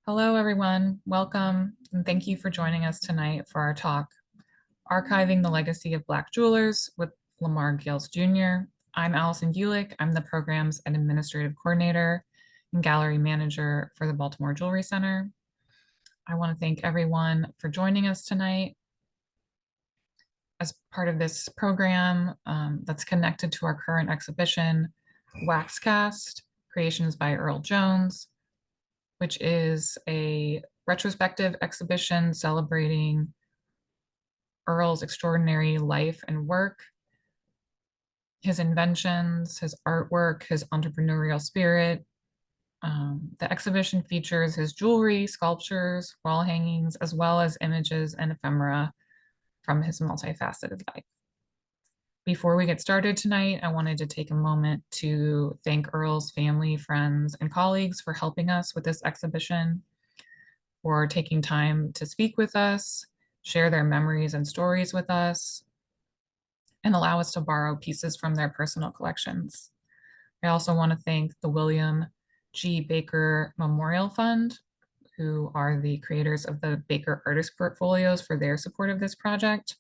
Hello, everyone. Welcome, and thank you for joining us tonight for our talk, Archiving the Legacy of Black Jewelers with Lamar Gayles Jr. I'm Allison Gulick. I'm the Programs and Administrative Coordinator and Gallery Manager for the Baltimore Jewelry Center. I want to thank everyone for joining us tonight as part of this program that's connected to our current exhibition, Waxcast, Creations by Earl Jones, which is a retrospective exhibition celebrating Earl's extraordinary life and work, his inventions, his artwork, his entrepreneurial spirit. The exhibition features his jewelry, sculptures, wall hangings, as well as images and ephemera from his multifaceted life. Before we get started tonight, I wanted to take a moment to thank Earl's family, friends, and colleagues for helping us with this exhibition, for taking time to speak with us, share their memories and stories with us, and allow us to borrow pieces from their personal collections. I also want to thank the William G. Baker Memorial Fund, who are the creators of the Baker Artist Portfolios, for their support of this project.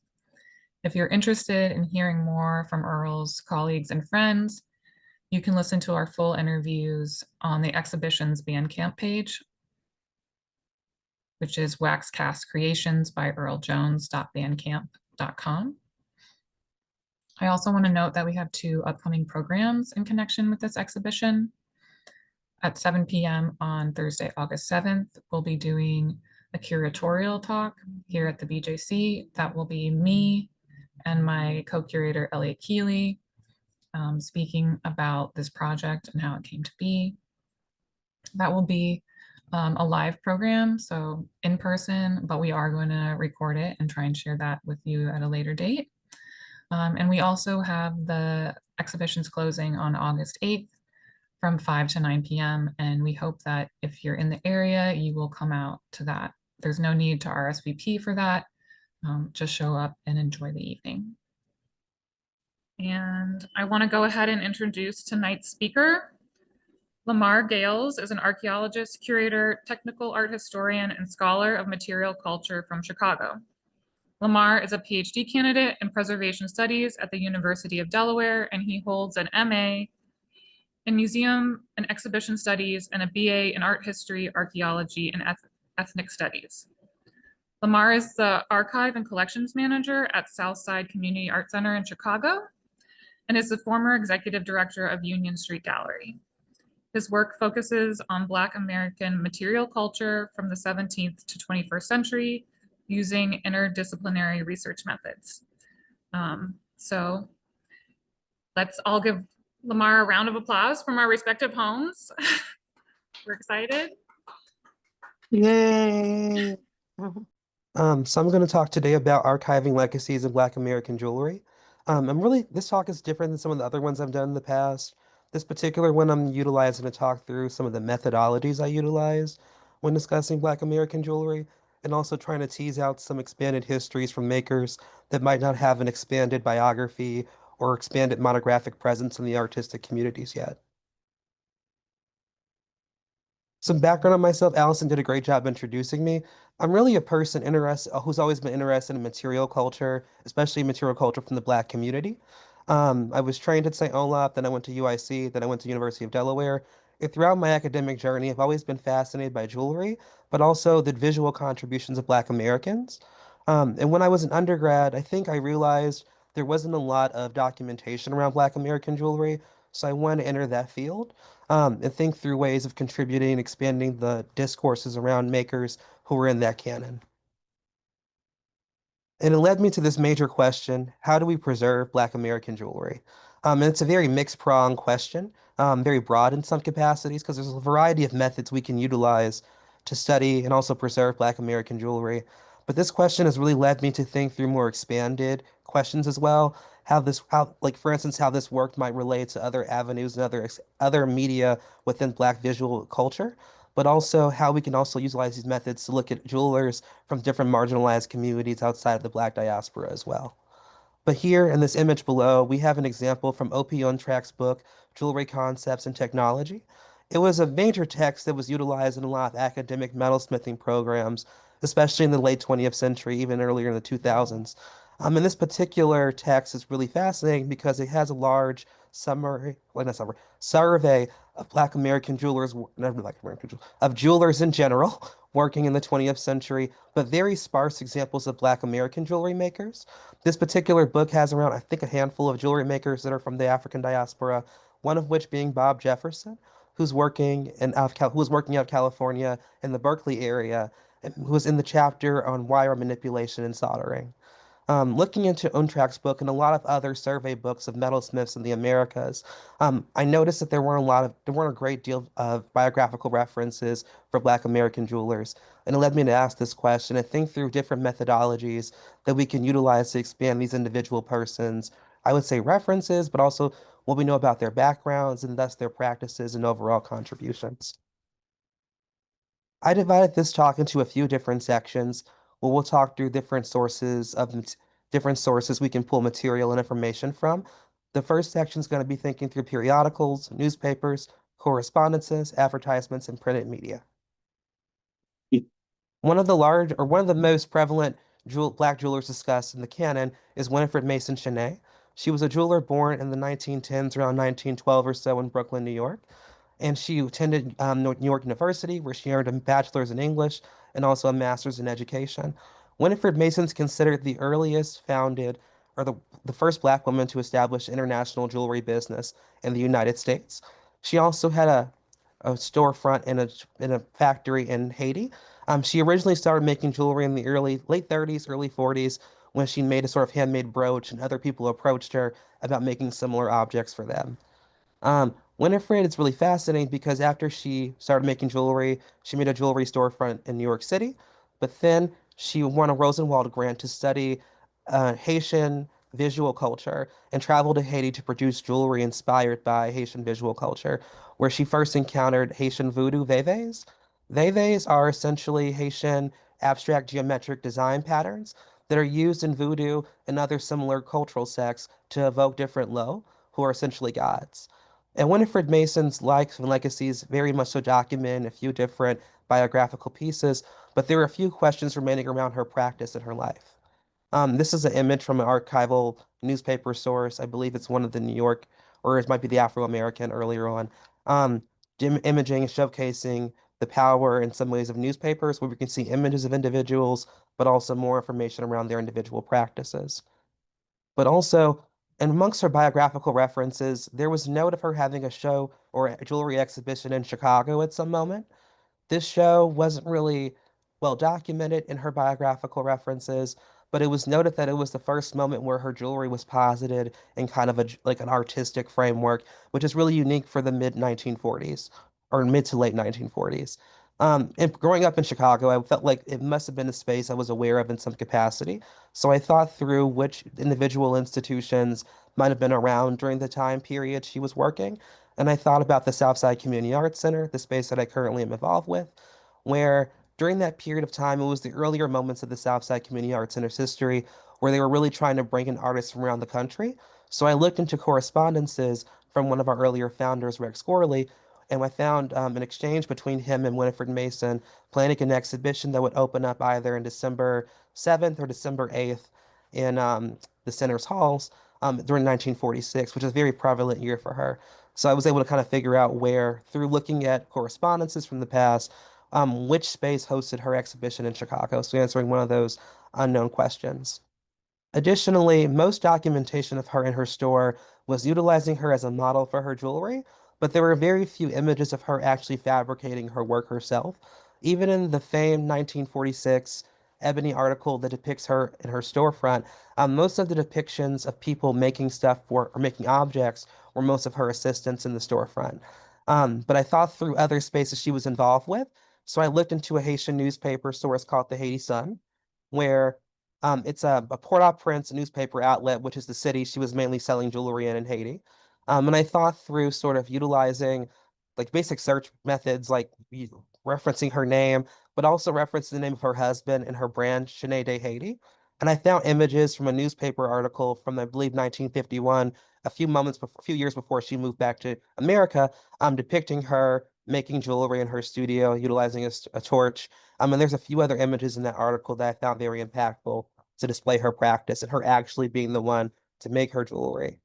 If you're interested in hearing more from Earl's colleagues and friends, you can listen to our full interviews on the exhibition's Bandcamp page, which is Waxcast Creations by earljones.bandcamp.com. I also want to note that we have 2 upcoming programs in connection with this exhibition. At 7 p.m. on Thursday, August 7th, we'll be doing a curatorial talk here at the BJC. That will be me and my co-curator, Elliot Keeley, speaking about this project and how it came to be. That will be a live program, so in person, but we are going to record it and try and share that with you at a later date. And we also have the exhibition's closing on August 8th from 5 to 9 p.m. And we hope that if you're in the area, you will come out to that. There's no need to RSVP for that. Just show up and enjoy the evening. And I want to go ahead and introduce tonight's speaker. Lamar Gayles is an archaeologist, curator, technical art historian, and scholar of material culture from Chicago. Lamar is a PhD candidate in preservation studies at the University of Delaware, and he holds an MA in museum and exhibition studies and a BA in art history, archaeology, and ethnic studies. Lamar is the archive and collections manager at Southside Community Art Center in Chicago and is the former executive director of Union Street Gallery. His work focuses on Black American material culture from the 17th to 21st century using interdisciplinary research methods. So let's all give Lamar a round of applause from our respective homes. We're excited. Yay! So I'm going to talk today about archiving legacies of Black American jewelry. This talk is different than some of the other ones I've done in the past. This particular one I'm utilizing to talk through some of the methodologies I utilize when discussing Black American jewelry, and also trying to tease out some expanded histories from makers that might not have an expanded biography or expanded monographic presence in the artistic communities yet. Some background on myself. Allison did a great job introducing me. I'm really a person who's always been interested in material culture, especially material culture from the Black community. I was trained at St. Olaf, then I went to UIC, then I went to University of Delaware. And throughout my academic journey, I've always been fascinated by jewelry, but also the visual contributions of Black Americans. And when I was an undergrad, I think I realized there wasn't a lot of documentation around Black American jewelry, so I wanted to enter that field and think through ways of contributing and expanding the discourses around makers who were in that canon. And it led me to this major question: how do we preserve Black American jewelry? And it's a very mixed pronged question, very broad in some capacities, because there's a variety of methods we can utilize to study and also preserve Black American jewelry. But this question has really led me to think through more expanded questions as well. Like for instance, how this work might relate to other avenues and other media within Black visual culture, but also how we can also utilize these methods to look at jewelers from different marginalized communities outside of the Black diaspora as well. But here in this image below, we have an example from O.P. Untrack's book, Jewelry Concepts and Technology. It was a major text that was utilized in a lot of academic metalsmithing programs, especially in the late 20th century, even earlier in the 2000s. And this particular text is really fascinating because it has a large summary, well, not summary, survey of Black American jewelers, not Black American jewelers, of jewelers in general working in the 20th century, but very sparse examples of Black American jewelry makers. This particular book has around, I think, a handful of jewelry makers that are from the African diaspora, one of which being Bob Jefferson, who was working out of California in the Berkeley area, and who was in the chapter on wire manipulation and soldering. Looking into Untrack's book and a lot of other survey books of metalsmiths in the Americas, I noticed that there weren't a great deal of biographical references for Black American jewelers, and it led me to ask this question and think through different methodologies that we can utilize to expand these individual persons. I would say references, but also what we know about their backgrounds and thus their practices and overall contributions. I divided this talk into a few different sections where we'll talk through different sources we can pull material and information from. The first section is going to be thinking through periodicals, newspapers, correspondences, advertisements, and printed media. One of the most prevalent black jewelers discussed in the canon is Winifred Mason Chenier. She was a jeweler born in the 1910s, around 1912 or so in Brooklyn, New York, and she attended New York University, where she earned a bachelor's in English and also a master's in education. Winifred Mason's considered the earliest founded, or the first Black woman to establish international jewelry business in the United States. She also had a storefront in a factory in Haiti. She originally started making jewelry in the late 30s, early 40s, when she made a sort of handmade brooch, and other people approached her about making similar objects for them. Winifred is really fascinating because after she started making jewelry, she made a jewelry storefront in New York City, but then she won a Rosenwald grant to study Haitian visual culture and traveled to Haiti to produce jewelry inspired by Haitian visual culture, where she first encountered Haitian voodoo veves. Veves are essentially Haitian abstract geometric design patterns that are used in voodoo and other similar cultural sects to evoke different lo, who are essentially gods. And Winifred Mason's likes and legacies very much so document a few different biographical pieces, but there are a few questions remaining around her practice and her life. This is an image from an archival newspaper source. I believe it's one of the New York, or it might be the Afro-American earlier on. Um, Imaging and showcasing the power in some ways of newspapers, where we can see images of individuals, but also more information around their individual practices. But also, and amongst her biographical references, there was note of her having a show or a jewelry exhibition in Chicago at some moment. This show wasn't really well documented in her biographical references, but it was noted that it was the first moment where her jewelry was posited in kind of like an artistic framework, which is really unique for the mid 1940s or mid to late 1940s. And growing up in Chicago, I felt like it must have been a space I was aware of in some capacity. So I thought through which individual institutions might have been around during the time period she was working. And I thought about the Southside Community Arts Center, the space that I currently am involved with, where during that period of time, it was the earlier moments of the Southside Community Arts Center's history where they were really trying to bring in artists from around the country. So I looked into correspondences from one of our earlier founders, Rex Gorley, and I found an exchange between him and Winifred Mason planning an exhibition that would open up either in December 7th or December 8th in the center's halls during 1946, which is a very prevalent year for her. So I was able to kind of figure out where, through looking at correspondences from the past, which space hosted her exhibition in Chicago. So answering one of those unknown questions. Additionally, most documentation of her in her store was utilizing her as a model for her jewelry, but there were very few images of her actually fabricating her work herself. Even in the famed 1946 Ebony article that depicts her in her storefront, most of the depictions of people making stuff for or making objects were most of her assistants in the storefront. But I thought through other spaces she was involved with, so I looked into a Haitian newspaper source called the Haiti Sun, where it's a Port-au-Prince newspaper outlet, which is the city she was mainly selling jewelry in Haiti. And I thought through sort of utilizing like basic search methods, like referencing her name, but also referencing the name of her husband and her brand, Chenet de Haiti. And I found images from a newspaper article from, I believe, 1951, a few years before she moved back to America, depicting her making jewelry in her studio, utilizing a torch. And there's a few other images in that article that I found very impactful to display her practice and her actually being the one to make her jewelry.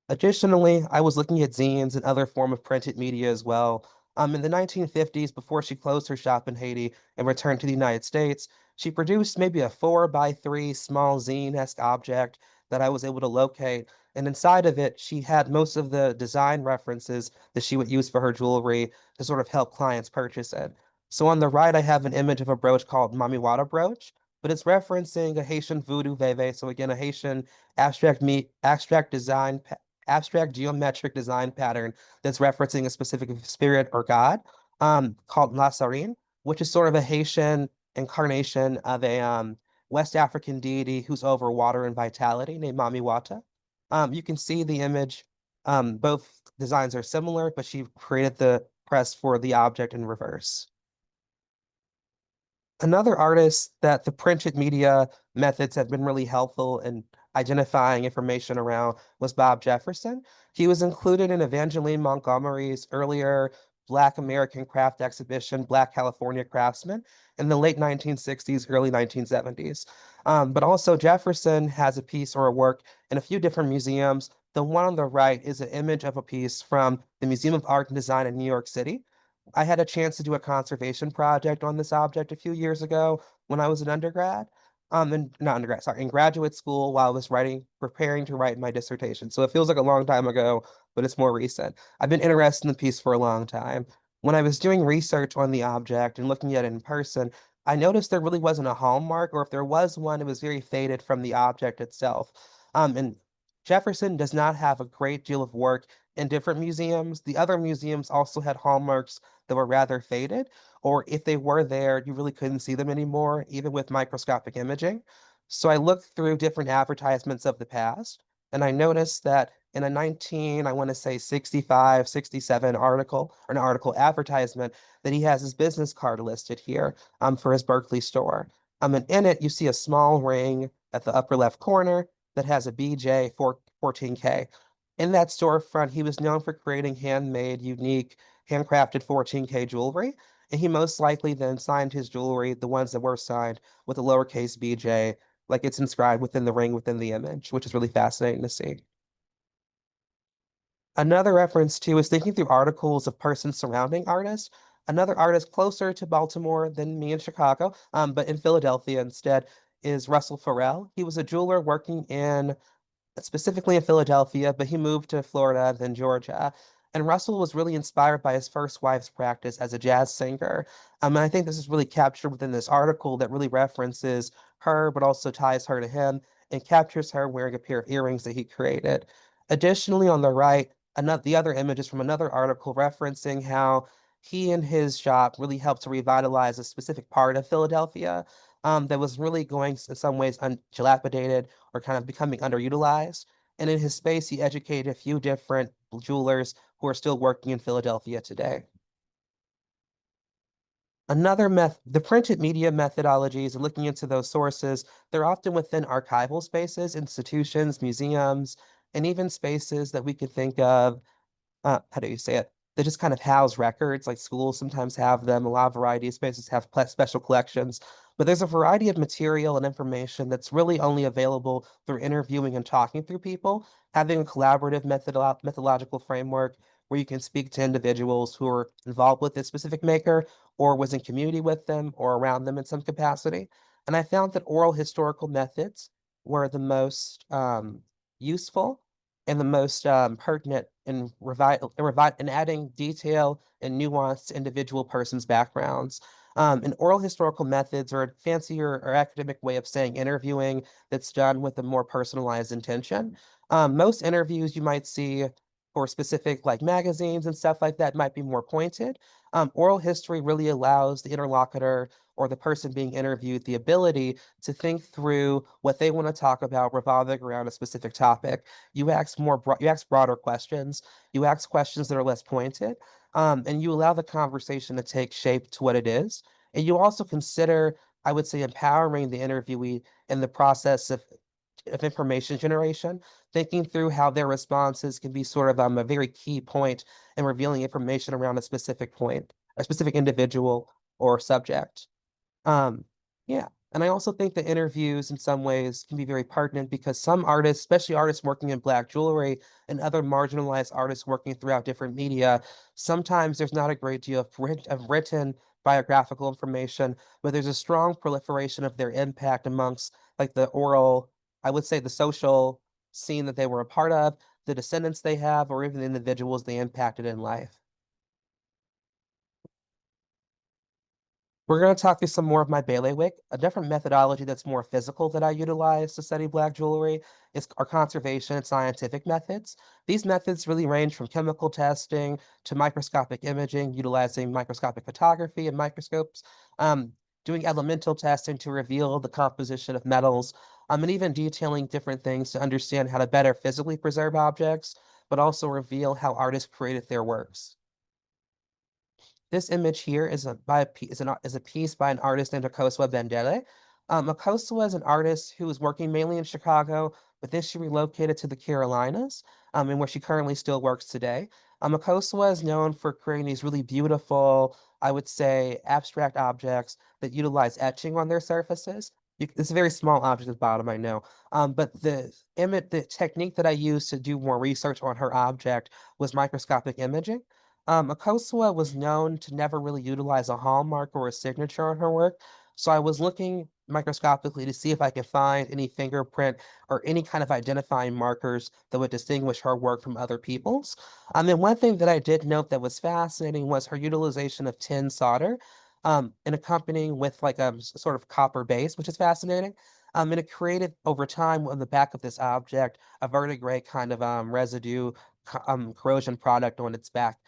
Additionally, I was looking at zines and other form of printed media as well. In the 1950s, before she closed her shop in Haiti and returned to the United States, she produced maybe a 4 by 3 small zine-esque object that I was able to locate. And inside of it, she had most of the design references that she would use for her jewelry to sort of help clients purchase it. So on the right, I have an image of a brooch called Mamiwata brooch, but it's referencing a Haitian voodoo veve. So again, a Haitian abstract design abstract geometric design pattern that's referencing a specific spirit or god called Lassarin, which is sort of a Haitian incarnation of a West African deity who's over water and vitality named Mami Wata. You can see the image. Both designs are similar, but she created the press for the object in reverse. Another artist that the printed media methods have been really helpful in identifying information around was Bob Jefferson. He was included in Evangeline Montgomery's earlier Black American craft exhibition, Black California Craftsmen, in the late 1960s, early 1970s. But also Jefferson has a piece or a work in a few different museums. The one on the right is an image of a piece from the Museum of Art and Design in New York City. I had a chance to do a conservation project on this object a few years ago when I was an undergrad. And not undergrad, sorry, in graduate school while I was preparing to write my dissertation. So it feels like a long time ago, but it's more recent. I've been interested in the piece for a long time. When I was doing research on the object and looking at it in person, I noticed there really wasn't a hallmark, or if there was one, it was very faded from the object itself. And Jefferson does not have a great deal of work in different museums. The other museums also had hallmarks that were rather faded, or if they were there, you really couldn't see them anymore, even with microscopic imaging. So I looked through different advertisements of the past, and I noticed that in a 19, I want to say 65, 67 article, or an article advertisement, that he has his business card listed here for his Berkeley store. And in it, you see a small ring at the upper left corner that has a BJ 14K. In that storefront, he was known for creating handmade, unique handcrafted 14K jewelry. And he most likely then signed his jewelry, the ones that were signed, with a lowercase bj, like it's inscribed within the ring within the image, which is really fascinating to see. Another reference to is thinking through articles of persons surrounding artists. Another artist closer to Baltimore than me in Chicago, but in Philadelphia instead, is Russell Farrell. He was a jeweler working in specifically in Philadelphia, but he moved to Florida, then Georgia. And Russell was really inspired by his first wife's practice as a jazz singer. And I think this is really captured within this article that really references her, but also ties her to him and captures her wearing a pair of earrings that he created. Additionally, on the right, the other images from another article referencing how he and his shop really helped to revitalize a specific part of Philadelphia that was really going in some ways dilapidated or kind of becoming underutilized. And in his space, he educated a few different jewelers who are still working in Philadelphia today. The printed media methodologies and looking into those sources, they're often within archival spaces, institutions, museums, and even spaces that we could think of how do you say it? They just kind of house records, like schools sometimes have them. A lot of variety of spaces have special collections, but there's a variety of material and information that's really only available through interviewing and talking through people, having a collaborative methodological framework where you can speak to individuals who are involved with this specific maker or was in community with them or around them in some capacity. And I found that oral historical methods were the most useful and the most pertinent in adding detail and nuance to individual persons' backgrounds. And oral historical methods are a fancier or academic way of saying interviewing that's done with a more personalized intention. Most interviews you might see for specific like magazines and stuff like that might be more pointed. Oral history really allows the interlocutor or the person being interviewed the ability to think through what they want to talk about revolving around a specific topic. You ask broader questions. You ask questions that are less pointed, and you allow the conversation to take shape to what it is. And you also consider, I would say, empowering the interviewee in the process of of information generation, thinking through how their responses can be sort of a very key point in revealing information around a specific point, a specific individual or subject. Um, yeah. And I also think that interviews in some ways can be very pertinent because some artists, especially artists working in Black jewelry and other marginalized artists working throughout different media, sometimes there's not a great deal of written biographical information, but there's a strong proliferation of their impact amongst like the oral, I would say the social scene that they were a part of, the descendants they have, or even the individuals they impacted in life. We're going to talk through some more of my bailiwick. A different methodology that's more physical that I utilize to study Black jewelry is our conservation and scientific methods. These methods really range from chemical testing to microscopic imaging, utilizing microscopic photography and microscopes, um, doing elemental testing to reveal the composition of metals, and even detailing different things to understand how to better physically preserve objects, but also reveal how artists created their works. This image here is a piece by an artist named Akosua Bendele. Akosua is an artist who was working mainly in Chicago, but then she relocated to the Carolinas, and where she currently still works today. Akosua is known for creating these really beautiful, I would say, abstract objects that utilize etching on their surfaces. It's a very small object at the bottom, I know. But the technique that I used to do more research on her object was microscopic imaging. Akosua was known to never really utilize a hallmark or a signature on her work, so I was looking microscopically to see if I could find any fingerprint or any kind of identifying markers that would distinguish her work from other people's. And one thing that I did note that was fascinating was her utilization of tin solder, and accompanying with like sort of copper base, which is fascinating. And it created over time on the back of this object a verdigris kind of residue corrosion product on its back,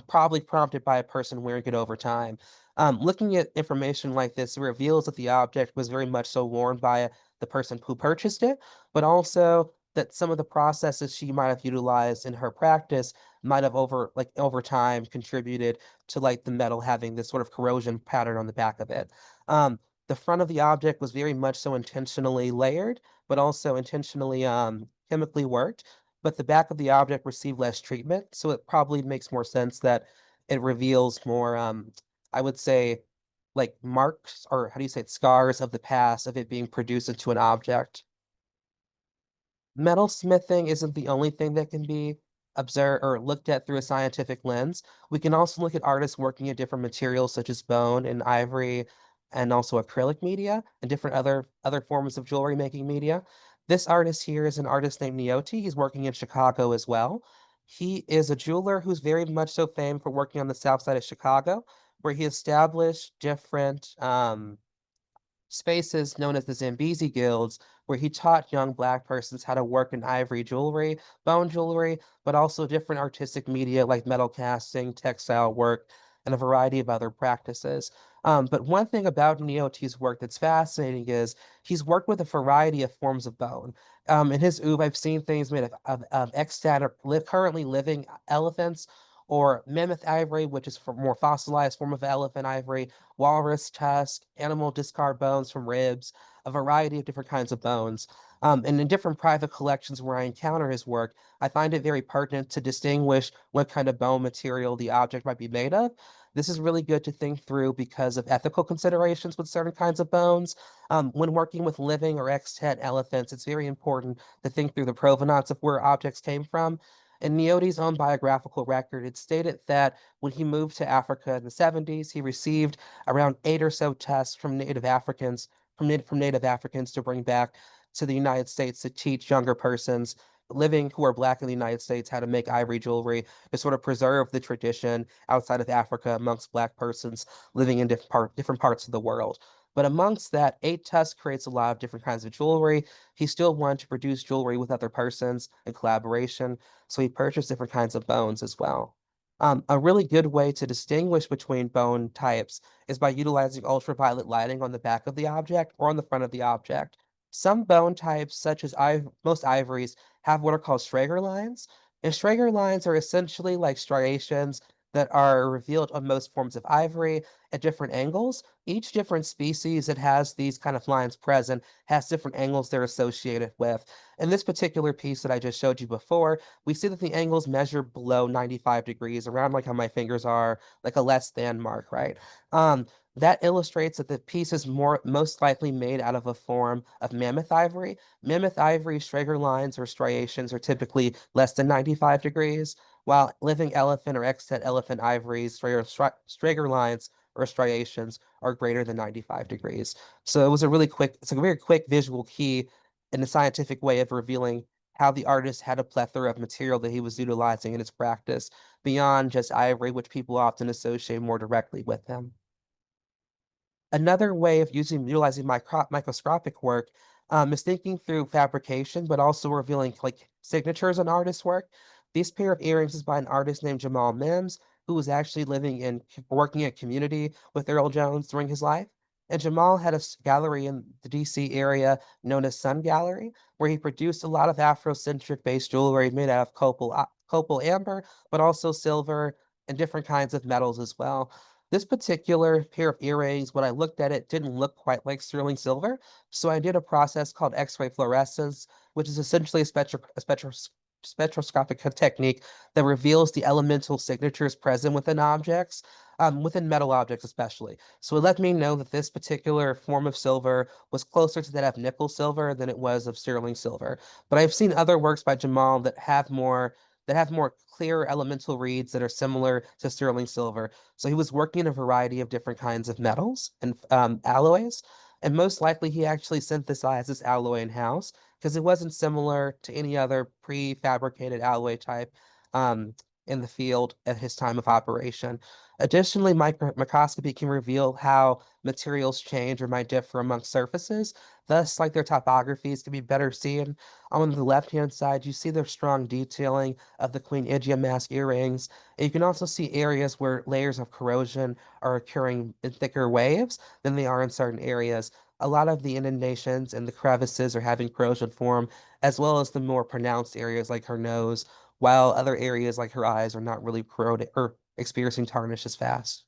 probably prompted by a person wearing it over time. Looking at information like this reveals that the object was very much so worn by the person who purchased it, but also that some of the processes she might have utilized in her practice might have over time contributed to like the metal having this sort of corrosion pattern on the back of it. Um, the front of the object was very much so intentionally layered, but also intentionally chemically worked, but the back of the object received less treatment. So it probably makes more sense that it reveals more, I would say, like marks, or how do you say it, scars of the past of it being produced into an object. Metal smithing isn't the only thing that can be observed or looked at through a scientific lens. We can also look at artists working in different materials such as bone and ivory and also acrylic media and different other forms of jewelry making media. This artist here is an artist named Nioti. He's working in Chicago as well. He is a jeweler who's very much so famed for working on the south side of Chicago, where he established different spaces known as the Zambezi Guilds, where he taught young Black persons how to work in ivory jewelry, bone jewelry, but also different artistic media like metal casting, textile work, and a variety of other practices. But one thing about Neoti's work that's fascinating is he's worked with a variety of forms of bone. In his oeuvre, I've seen things made of extant or currently living elephants, or mammoth ivory, which is a more fossilized form of elephant ivory, walrus tusk, animal discard bones from ribs, a variety of different kinds of bones. And in different private collections where I encounter his work, I find it very pertinent to distinguish what kind of bone material the object might be made of. This is really good to think through because of ethical considerations with certain kinds of bones. When working with living or extant elephants, it's very important to think through the provenance of where objects came from. In Neoti's own biographical record, it stated that when he moved to Africa in the 70s, he received around 8 or so tests from Native Africans to bring back to the United States to teach younger persons living who are Black in the United States how to make ivory jewelry to sort of preserve the tradition outside of Africa amongst Black persons living in different parts of the world. But amongst that, 8 tests creates a lot of different kinds of jewelry. He still wanted to produce jewelry with other persons in collaboration, so he purchased different kinds of bones as well. A really good way to distinguish between bone types is by utilizing ultraviolet lighting on the back of the object or on the front of the object. Some bone types, such as most ivories, have what are called Schrager lines. And Schrager lines are essentially like striations that are revealed on most forms of ivory at different angles. Each different species that has these kind of lines present has different angles they're associated with. In this particular piece that I just showed you before, we see that the angles measure below 95 degrees, around like how my fingers are, like a less than mark, right? Um, that illustrates that the piece is most likely made out of a form of mammoth ivory. Mammoth ivory Strager lines or striations are typically less than 95 degrees, while living elephant or extant elephant ivories, Strager lines or striations are greater than 95 degrees. So it's a very quick visual key in a scientific way of revealing how the artist had a plethora of material that he was utilizing in his practice beyond just ivory, which people often associate more directly with him. Another way of utilizing microscopic work is thinking through fabrication, but also revealing like signatures on artist's work. This pair of earrings is by an artist named Jamal Mims, who was actually working in community with Earl Jones during his life. And Jamal had a gallery in the DC area known as Sun Gallery, where he produced a lot of Afrocentric based jewelry made out of copal amber, but also silver and different kinds of metals as well. This particular pair of earrings, when I looked at it, didn't look quite like sterling silver. So I did a process called X-ray fluorescence, which is essentially spectroscopic technique that reveals the elemental signatures present within objects, within metal objects especially. So it let me know that this particular form of silver was closer to that of nickel silver than it was of sterling silver. But I've seen other works by Jamal that have more clear elemental reads that are similar to sterling silver. So he was working in a variety of different kinds of metals and alloys. And most likely he actually synthesized this alloy in-house because it wasn't similar to any other prefabricated alloy type um, in the field at his time of operation. Additionally, microscopy can reveal how materials change or might differ among surfaces. Thus, like their topographies can be better seen. On the left-hand side, you see the strong detailing of the Queen Igia mask earrings. And you can also see areas where layers of corrosion are occurring in thicker waves than they are in certain areas. A lot of the inundations and the crevices are having corrosion form, as well as the more pronounced areas like her nose, while other areas like her eyes are not really corroded or experiencing tarnish as fast.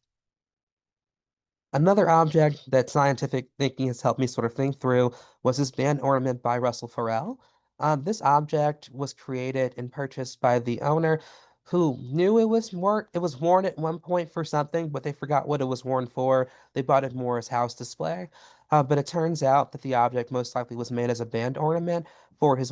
Another object that scientific thinking has helped me sort of think through was this band ornament by Russell Farrell. This object was created and purchased by the owner who knew it was worn at one point for something, but they forgot what it was worn for. They bought it more as house display. But it turns out that the object most likely was made as a band ornament for his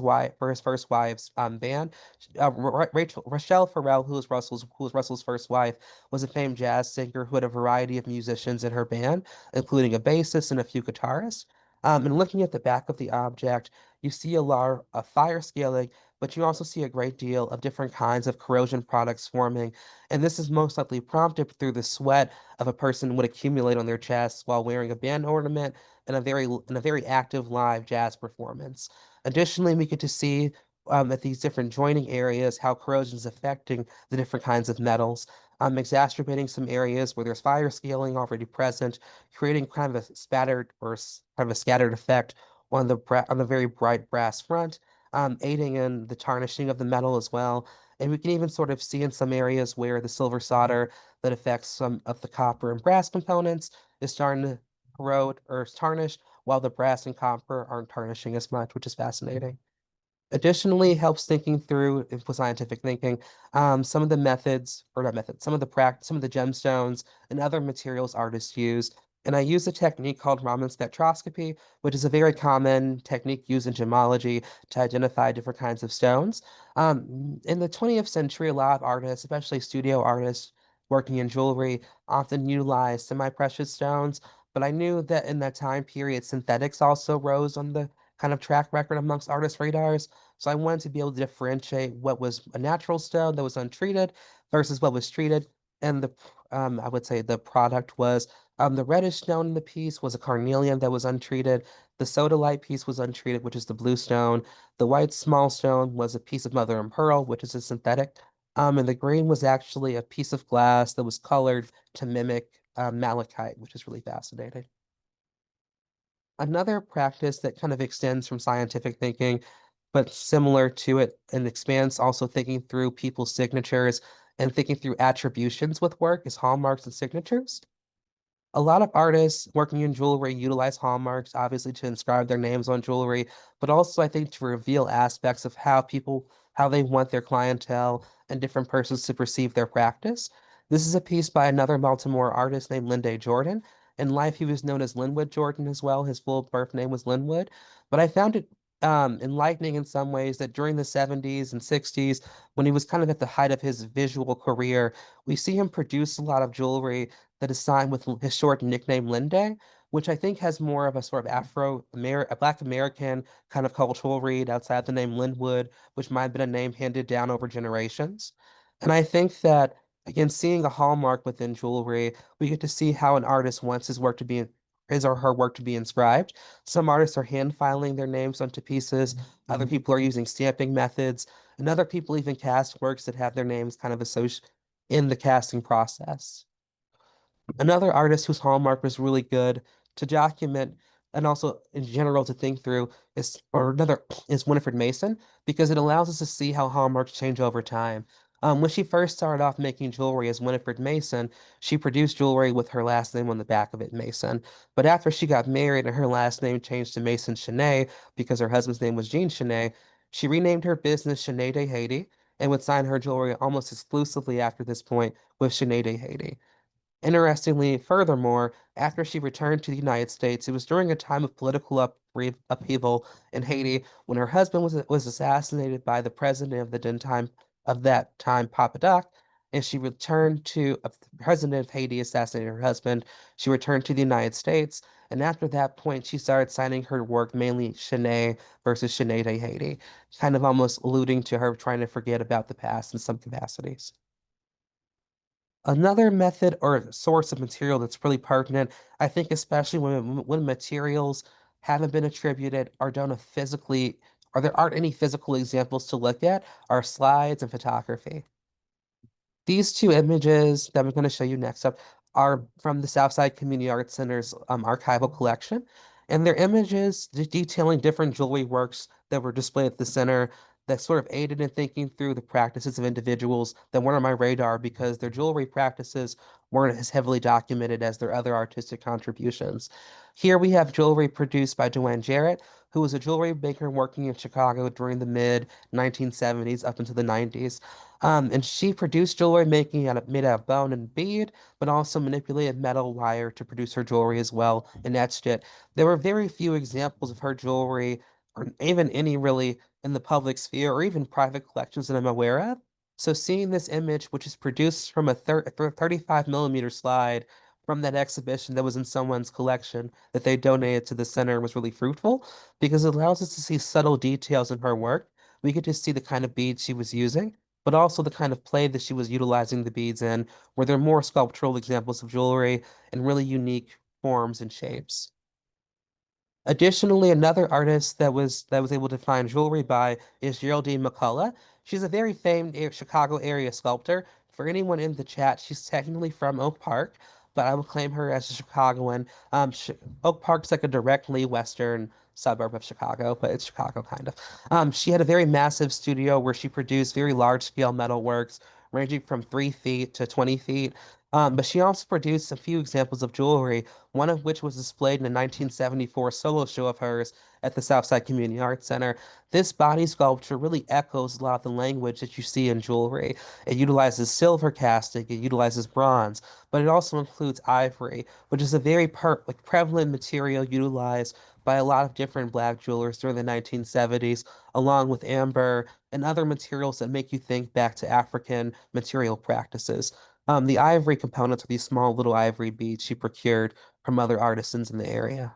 first wife's band. Rachel Farrell, who was Russell's first wife, was a famed jazz singer who had a variety of musicians in her band, including a bassist and a few guitarists. And looking at the back of the object, you see a lot of fire scaling, but you also see a great deal of different kinds of corrosion products forming. And this is most likely prompted through the sweat of a person would accumulate on their chest while wearing a band ornament in a very active live jazz performance. Additionally, we get to see at these different joining areas how corrosion is affecting the different kinds of metals, exacerbating some areas where there's fire scaling already present, creating kind of a kind of a scattered effect on the very bright brass front, aiding in the tarnishing of the metal as well. And we can even sort of see in some areas where the silver solder that affects some of the copper and brass components is starting to corrode or tarnish, while the brass and copper aren't tarnishing as much, which is fascinating. Additionally, helps thinking through with scientific thinking, some of the methods, or not methods, some of the gemstones and other materials artists use. And I use a technique called Raman spectroscopy, which is a very common technique used in gemology to identify different kinds of stones. In the 20th century, a lot of artists, especially studio artists working in jewelry, often utilized semi-precious stones. But I knew that in that time period, synthetics also rose on the kind of track record amongst artists' radars. So I wanted to be able to differentiate what was a natural stone that was untreated versus what was treated. And I would say the product was the reddish stone in the piece was a carnelian that was untreated. The sodalite piece was untreated, which is the blue stone. The white small stone was a piece of mother and pearl, which is a synthetic. And the green was actually a piece of glass that was colored to mimic malachite, which is really fascinating. Another practice that kind of extends from scientific thinking, but similar to it and expands also thinking through people's signatures, and thinking through attributions with work as hallmarks and signatures. A lot of artists working in jewelry utilize hallmarks, obviously, to inscribe their names on jewelry, but also I think to reveal aspects of how they want their clientele and different persons to perceive their practice. This is a piece by another Baltimore artist named Lynday Jordan. In life, he was known as Linwood Jordan as well. His full birth name was Linwood. But I found it enlightening in some ways that during the 70s and 60s, when he was kind of at the height of his visual career, we see him produce a lot of jewelry that is signed with his short nickname Linde, which I think has more of a sort of a Black American kind of cultural read outside the name Linwood, which might have been a name handed down over generations. And I think that, again, seeing a hallmark within jewelry, we get to see how an artist wants his or her work to be inscribed. Some artists are hand filing their names onto pieces, other people are using stamping methods, and other people even cast works that have their names kind of associated in the casting process. Another artist whose hallmark was really good to document and also in general to think through is Winifred Mason because it allows us to see how hallmarks change over time. When she first started off making jewelry as Winifred Mason, she produced jewelry with her last name on the back of it, Mason. But after she got married and her last name changed to Mason Chenet because her husband's name was Jean Chenet, she renamed her business Chenet de Haiti and would sign her jewelry almost exclusively after this point with Chenet de Haiti. Interestingly, furthermore, after she returned to the United States, it was during a time of political upheaval in Haiti when her husband was assassinated by the president of that time, Papa Doc, and she returned to the president of Haiti assassinated her husband. She returned to the United States, and after that point, she started signing her work mainly Shanae versus Shanae de Haiti, kind of almost alluding to her trying to forget about the past in some capacities. Another method or source of material that's really pertinent, I think, especially when materials haven't been attributed or don't physically, or there aren't any physical examples to look at, are slides and photography. These two images that I'm going to show you next up are from the Southside Community Arts Center's archival collection, and they're images detailing different jewelry works that were displayed at the center that sort of aided in thinking through the practices of individuals that weren't on my radar because their jewelry practices weren't as heavily documented as their other artistic contributions. Here we have jewelry produced by Joanne Jarrett, who was a jewelry maker working in Chicago during the mid 1970s up into the 90s. And she produced jewelry made out of bone and bead, but also manipulated metal wire to produce her jewelry as well and etched it. There were very few examples of her jewelry, or even any really in the public sphere or even private collections that I'm aware of. So seeing this image, which is produced from a 35 millimeter slide from that exhibition that was in someone's collection that they donated to the center was really fruitful because it allows us to see subtle details in her work. We get to see the kind of beads she was using, but also the kind of play that she was utilizing the beads in, where they're more sculptural examples of jewelry and really unique forms and shapes. Additionally, another artist that was able to find jewelry by is Geraldine McCullough. She's a very famed Chicago area sculptor. For anyone in the chat, she's technically from Oak Park, but I will claim her as a Chicagoan. Oak Park's like a directly western suburb of Chicago, but it's Chicago kind of. She had a very massive studio where she produced very large-scale metal works, ranging from 3 feet to 20 feet. But she also produced a few examples of jewelry, one of which was displayed in a 1974 solo show of hers at the Southside Community Arts Center. This body sculpture really echoes a lot of the language that you see in jewelry. It utilizes silver casting, it utilizes bronze, but it also includes ivory, which is a very prevalent material utilized by a lot of different black jewelers during the 1970s, along with amber and other materials that make you think back to African material practices. The ivory components are these small little ivory beads she procured from other artisans in the area.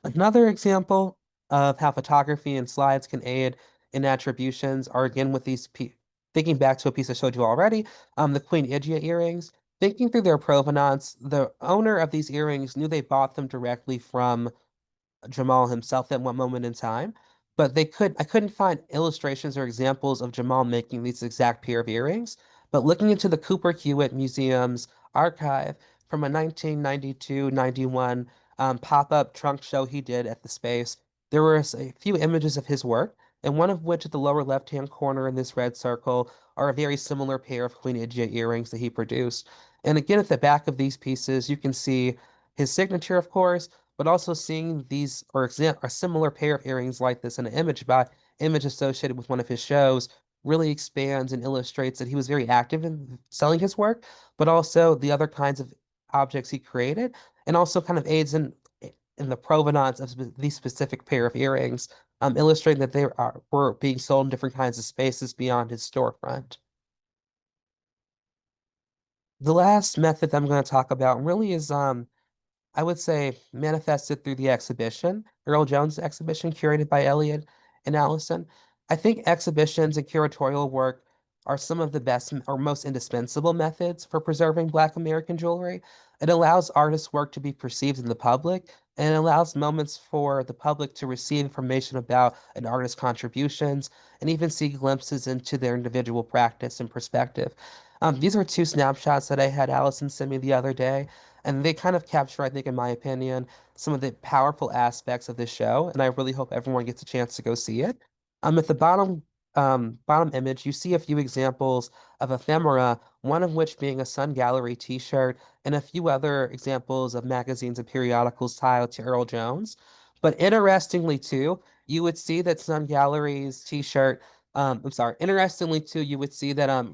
Another example of how photography and slides can aid in attributions are again with thinking back to a piece I showed you already, the Queen Igia earrings. Thinking through their provenance, the owner of these earrings knew they bought them directly from Jamal himself at one moment in time, but I couldn't find illustrations or examples of Jamal making these exact pair of earrings. But looking into the Cooper Hewitt Museum's archive from a 1992-91 pop-up trunk show he did at the space, there were a few images of his work, and one of which at the lower left-hand corner in this red circle are a very similar pair of Queen Igia earrings that he produced. And again, at the back of these pieces, you can see his signature, of course, but also seeing these or a similar pair of earrings like this in an image associated with one of his shows really expands and illustrates that he was very active in selling his work, but also the other kinds of objects he created, and also kind of aids in the provenance of these specific pair of earrings, illustrating that were being sold in different kinds of spaces beyond his storefront. The last method that I'm going to talk about really is I would say manifested through the exhibition, Earl Jones exhibition curated by Elliot and Allison. I think exhibitions and curatorial work are some of the best or most indispensable methods for preserving Black American jewelry. It allows artists' work to be perceived in the public, and it allows moments for the public to receive information about an artist's contributions and even see glimpses into their individual practice and perspective. These are two snapshots that I had Allison send me the other day, and they kind of capture, I think, in my opinion, some of the powerful aspects of this show, and I really hope everyone gets a chance to go see it. At the bottom image, you see a few examples of ephemera, one of which being a Sun Gallery t-shirt, and a few other examples of magazines and periodicals tied to Earl Jones. But interestingly, too, you would see that Sun Gallery's t-shirt, I'm sorry, interestingly, too, you would see that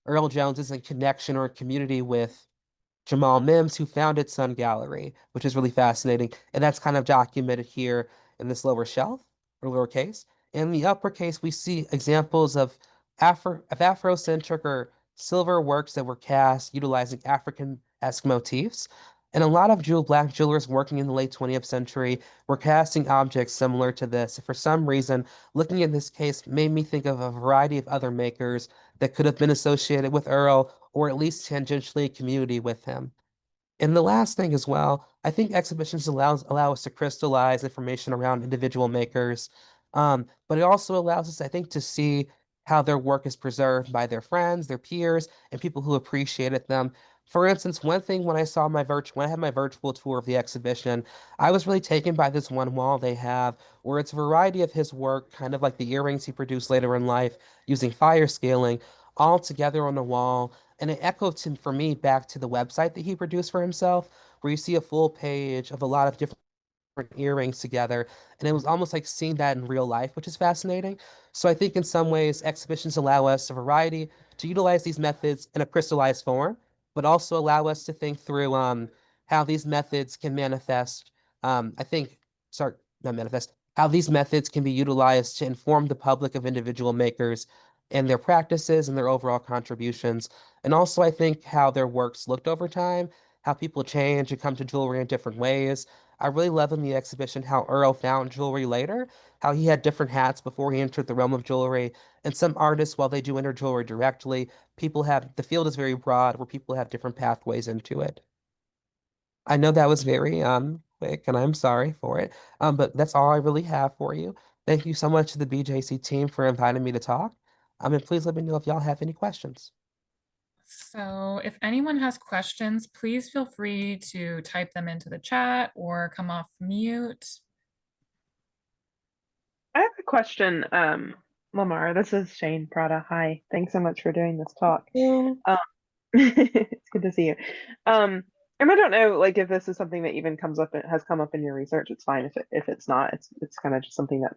Earl Jones is in connection or community with Jamal Mims, who founded Sun Gallery, which is really fascinating. And that's kind of documented here in this lower shelf or lower case. In the upper case, we see examples of Afrocentric or silver works that were cast utilizing African-esque motifs. And a lot of Black jewelers working in the late 20th century were casting objects similar to this. For some reason, looking at this case made me think of a variety of other makers that could have been associated with Earl or at least tangentially community with him. And the last thing as well, I think exhibitions allow us to crystallize information around individual makers, but it also allows us, I think, to see how their work is preserved by their friends, their peers, and people who appreciated them. For instance, one thing when I had my virtual tour of the exhibition, I was really taken by this one wall they have, where it's a variety of his work, kind of like the earrings he produced later in life, using fire scaling, all together on the wall. And it echoed for me back to the website that he produced for himself, where you see a full page of a lot of different earrings together. And it was almost like seeing that in real life, which is fascinating. So I think in some ways, exhibitions allow us a variety to utilize these methods in a crystallized form, but also allow us to think through how these methods can manifest. I think, sorry, not manifest, how these methods can be utilized to inform the public of individual makers and their practices and their overall contributions. And also, I think how their works looked over time, how people change and come to jewelry in different ways. I really love in the exhibition how Earl found jewelry later, how he had different hats before he entered the realm of jewelry. And some artists, while they do enter jewelry directly, the field is very broad where people have different pathways into it. I know that was very quick and I'm sorry for it. But that's all I really have for you. Thank you so much to the BJC team for inviting me to talk. And please let me know if y'all have any questions. So if anyone has questions, please feel free to type them into the chat or come off mute. I have a question, Lamar. This is Shane Prada. Hi. Thanks so much for doing this talk. Yeah. Um, it's good to see you. And I don't know, like, if this is something that even has come up in your research. It's fine if it's not. It's kind of just something that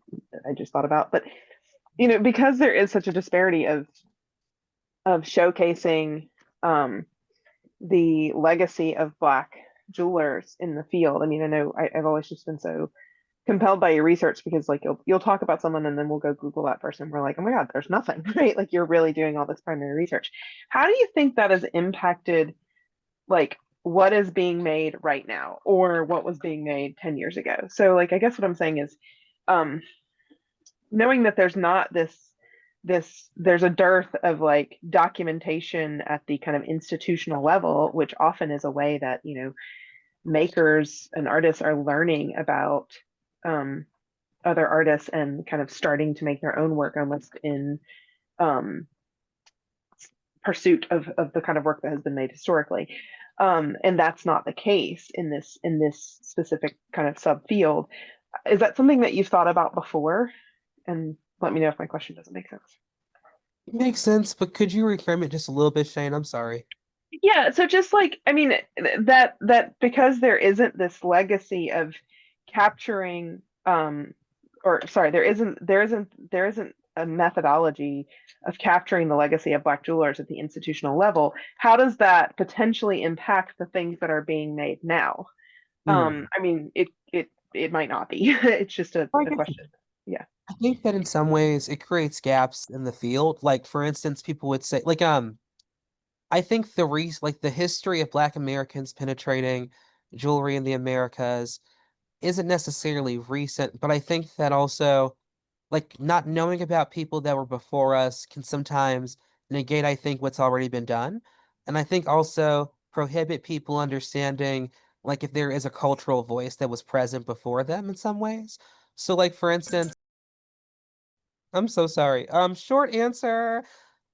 I just thought about. But because there is such a disparity of showcasing the legacy of Black jewelers in the field. I mean, I know I've always just been so compelled by your research because like you'll talk about someone and then we'll go Google that person. We're like, oh my God, there's nothing, right? Like you're really doing all this primary research. How do you think that has impacted like what is being made right now or what was being made 10 years ago? So like I guess what I'm saying is um knowing that there's not there's a dearth of like documentation at the kind of institutional level, which often is a way that, makers and artists are learning about um, other artists and kind of starting to make their own work almost in um, pursuit of the kind of work that has been made historically. And that's not the case in this specific kind of subfield. Is that something that you've thought about before? And let me know if my question doesn't make sense. It makes sense, but could you reframe it just a little bit, Shane? I'm sorry. Yeah, so just like, I mean, that because there isn't this legacy of capturing, or sorry, there isn't a methodology of capturing the legacy of Black jewelers at the institutional level. How does that potentially impact the things that are being made now? Hmm. I mean, it might not be. It's just I a guess question. Yeah. I think that in some ways it creates gaps in the field. Like for instance, people would say I think the history of Black Americans penetrating jewelry in the Americas isn't necessarily recent, but I think that also like not knowing about people that were before us can sometimes negate, I think, what's already been done. And I think also prohibit people understanding like if there is a cultural voice that was present before them in some ways. So like for instance, I'm so sorry. Short answer.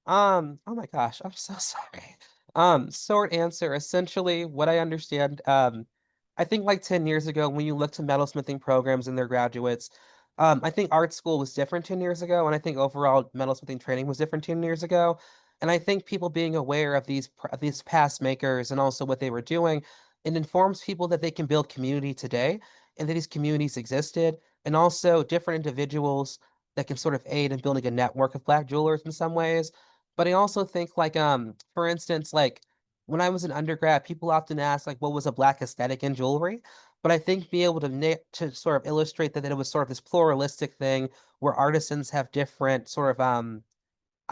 Oh my gosh, I'm so sorry. Short answer, essentially what I understand, I think like 10 years ago when you look to metalsmithing programs and their graduates, I think art school was different 10 years ago, and I think overall metalsmithing training was different 10 years ago. And I think people being aware of of these past makers and also what they were doing, it informs people that they can build community today and that these communities existed, and also different individuals that can sort of aid in building a network of Black jewelers in some ways. But I also think like for instance like when I was an undergrad, people often ask like what was a Black aesthetic in jewelry, but I think be able to to sort of illustrate that it was sort of this pluralistic thing where artisans have different sort of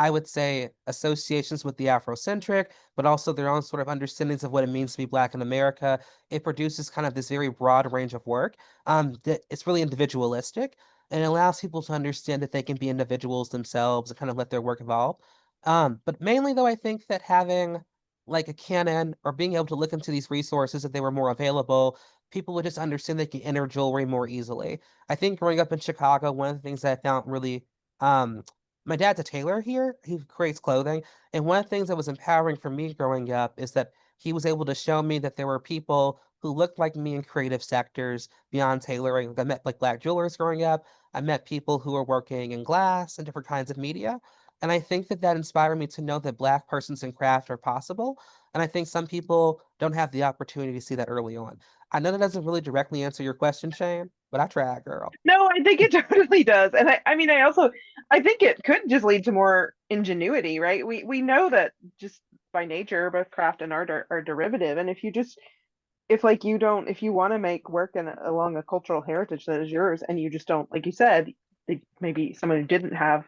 I would say associations with the Afrocentric, but also their own sort of understandings of what it means to be Black in America. It produces kind of this very broad range of work. That it's really individualistic and it allows people to understand that they can be individuals themselves and kind of let their work evolve. But mainly though, I think that having like a canon or being able to look into these resources if they were more available, people would just understand they can enter jewelry more easily. I think growing up in Chicago, one of the things that I found really um my dad's a tailor here. He creates clothing. And one of the things that was empowering for me growing up is that he was able to show me that there were people who looked like me in creative sectors beyond tailoring. Like, I met like Black jewelers growing up. I met people who were working in glass and different kinds of media. And I think that that inspired me to know that Black persons in craft are possible. And I think some people don't have the opportunity to see that early on. I know that doesn't really directly answer your question, Shane, but I tried, girl. No, I think it totally does. And I mean, I think it could just lead to more ingenuity, right? We know that just by nature, both craft and art are derivative. And if like you don't, if you want to make work along a cultural heritage that is yours, and you just don't, like you said, maybe someone who didn't have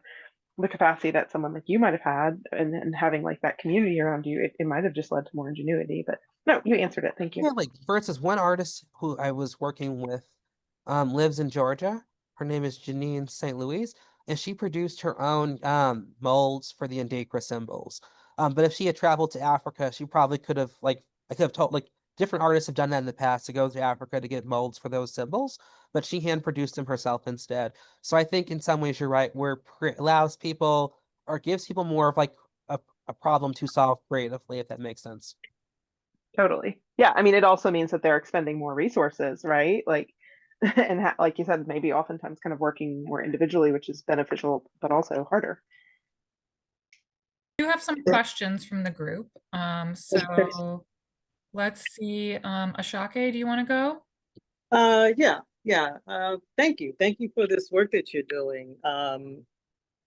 the capacity that someone like you might have had, and having like that community around you, it might have just led to more ingenuity. But no, you answered it. Thank you. Yeah, like for instance, one artist who I was working with lives in Georgia. Her name is Janine St. Louis, and she produced her own molds for the Indicra symbols. But if she had traveled to Africa, she probably could have like I could have told like different artists have done that in the past to go to Africa to get molds for those symbols, but she hand produced them herself instead. So I think in some ways you're right, where allows people or gives people more of like a problem to solve creatively, if that makes sense. Totally. Yeah. I mean, it also means that they're expending more resources, right? Like, and like you said, maybe oftentimes kind of working more individually, which is beneficial, but also harder. We do have some questions from the group. So let's see. Ashake, do you want to go? Yeah. Thank you. Thank you for this work that you're doing.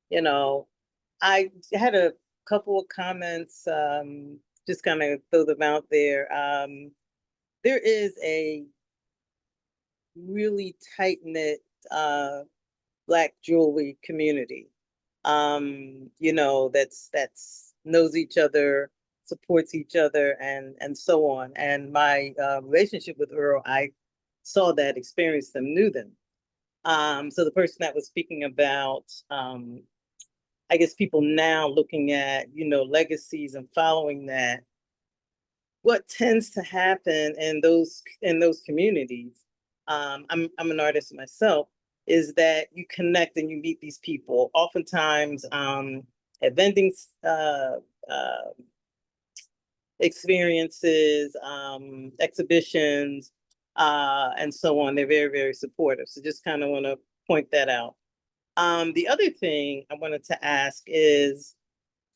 You know, I had a couple of comments, just kind of throw them out there. There is a really tight-knit Black jewelry community. That's knows each other, supports each other, and so on. And my relationship with Earl, I saw that, experienced them, knew them. So the person that was speaking about, I guess people now looking at, legacies and following that, what tends to happen in those communities, I'm an artist myself, is that you connect and you meet these people oftentimes at vending uh, experiences, exhibitions, and so on. They're very, very supportive. So just kind of want to point that out. The other thing I wanted to ask is,